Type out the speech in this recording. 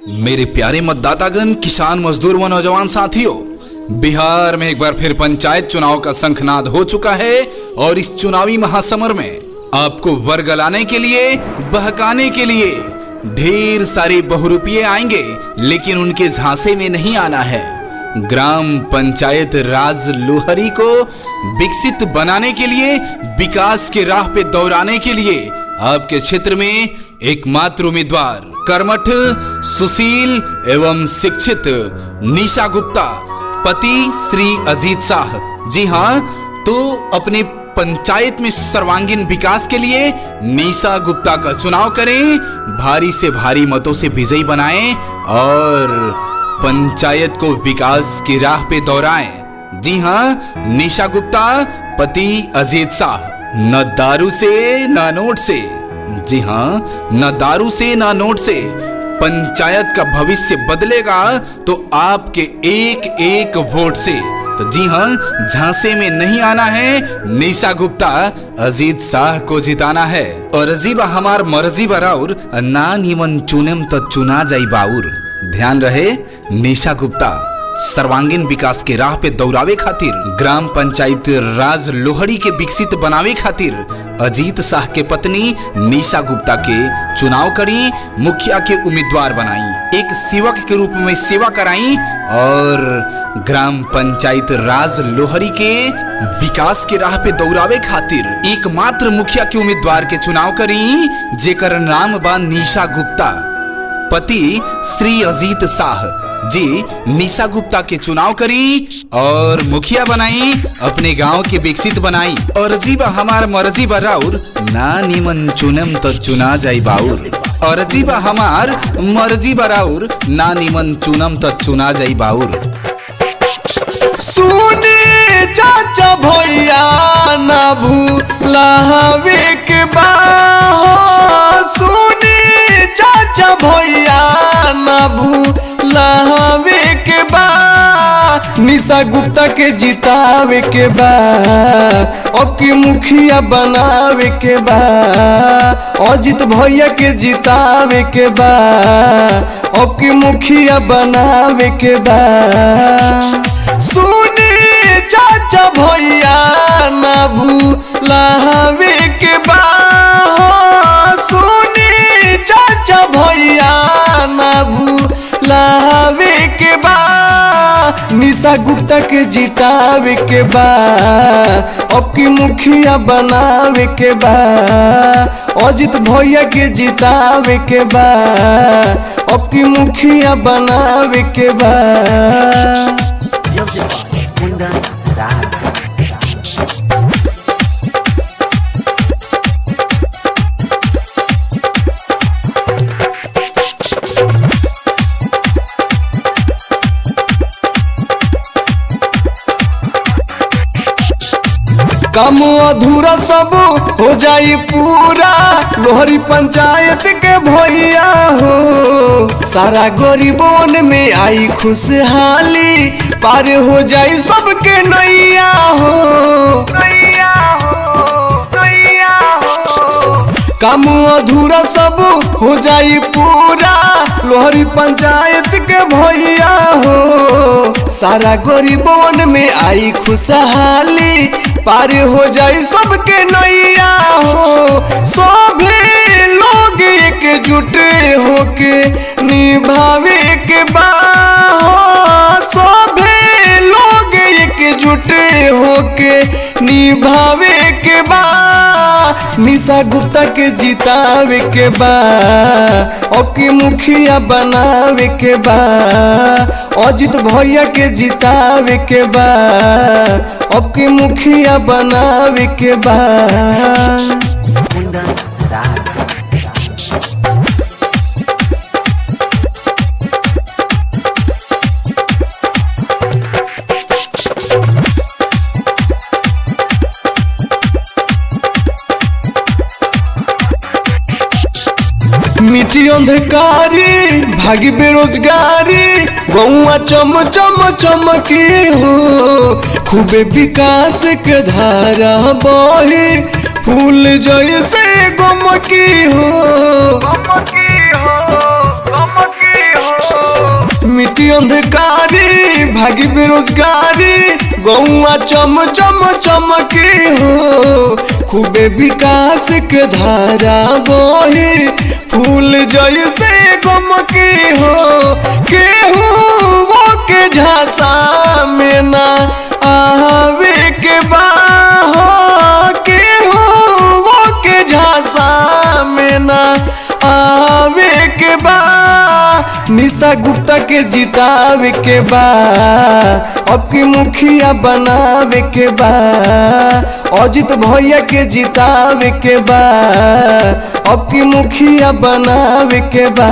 मेरे प्यारे मतदातागण, किसान, मजदूर व नौजवान साथियों, बिहार में एक बार फिर पंचायत चुनाव का शंखनाद हो चुका है और इस चुनावी महासमर में आपको वर्गलाने के लिए, बहकाने के लिए ढेर सारे बहुरूपिये आएंगे, लेकिन उनके झांसे में नहीं आना है। ग्राम पंचायत राज लोहरी को विकसित बनाने के लिए, विकास के राह पे दौड़ाने के लिए आपके क्षेत्र में एकमात्र उम्मीदवार कर्मठ, सुशील एवं शिक्षित निशा गुप्ता, पति श्री अजीत शाह। जी हाँ, तो अपने पंचायत में सर्वांगीण विकास के लिए निशा गुप्ता का चुनाव करें, भारी से भारी मतों से विजयी बनाएं और पंचायत को विकास की राह पे दौड़ाएं। जी हाँ, निशा गुप्ता, पति अजीत शाह। न दारू से न नोट से, जी हाँ, न दारू से न नोट से पंचायत का भविष्य बदलेगा तो आपके एक एक वोट से। तो जी हाँ, झांसे में नहीं आना है, निशा गुप्ता, अजीत शाह को जिताना है। और अजीबा हमार मर्जी बराउर, ना निमन चुनेम तो चुना जाई बाउर। ध्यान रहे, निशा गुप्ता सर्वांगीण विकास के राह पे दौड़ावे खातिर, ग्राम पंचायत राज लोहरी के विकसित बनावे खातिर अजीत शाह के पत्नी निशा गुप्ता के चुनाव करी, मुखिया के उम्मीदवार बनाई, एक सेवक के रूप में सेवा कराई और ग्राम पंचायत राज लोहरी के विकास के राह पे दौड़ावे खातिर एकमात्र मुखिया के उम्मीदवार के चुनाव करी, जेकर नाम बा निशा गुप्ता, पति श्री अजीत शाह। जी, निशा गुप्ता के चुनाव करी और मुखिया बनाई, अपने गांव के विकसित बनाई। और जीबा हमार मर्जी बराउर, ना निमन चुनम तो चुना जाई बाउर। और जीबा हमार मर्जी बराउर, ना निमन चुनम तो चुना जाई बाउर। सुने चाचा भैया ना भूलावे के बा, सुने चाचा भैया ना भूलावे के बा, निशा गुप्ता के जितावे के बा, अब की मुखिया बनावे के बा, अजीत भैया के जितावे के बा, अब की मुखिया बनावे के बा। सुने चाचा भैया ना भूलावे के बा, सुने चाचा भैया ना भूलावे के बा, निशा गुप्ता के जितावे के बा, अब की मुखिया बनावे के बा, अजीत भैया के जितावे के बा, अब की मुखिया बनावे के बा। काम अधूरा सब हो जाई पूरा, लोहरी पंचायत के भैया हो, सारा गरीबों में आई खुशहाली, पार हो जाई सबके नैया हो, नैया हो, नैया हो। काम अधूरा सब हो जाई पूरा, लोहरी पंचायत के भैया हो, सारा गरीबों में आई खुशहाली, पार हो जाए सबके नैया हो। सभी लोग एकजुट होके निभावे के बा, सभी लोग एकजुट होके निभावे के बा, निशा गुप्ता के जितावे के बा, अब की मुखिया बनावे के बा, अजीत भैया के जितावे के बा, अब की मुखिया बनावे के बा। मिट्टी अंधकारी, भागी बेरोजगारी, गौआ चम चम चमकी हो, खूबे विकास के धारा बही, फूल जैसे गमकी हो, गमकी हो, गमकी हो। मिट्टी अंधकारी भागी बेरोजगारी गौआ चम चम चमके हो खूबे विकास के धारा बही फूल जैसे गमके हो केहू वो के झांसा में ना आवे के बा केहू वो के झांसा में ना आवे के बा निशा गुप्ता के जितावे के बा अब की मुखिया बनावे के बा अजित भैया के जितावे के बा अब की मुखिया बनावे के बा।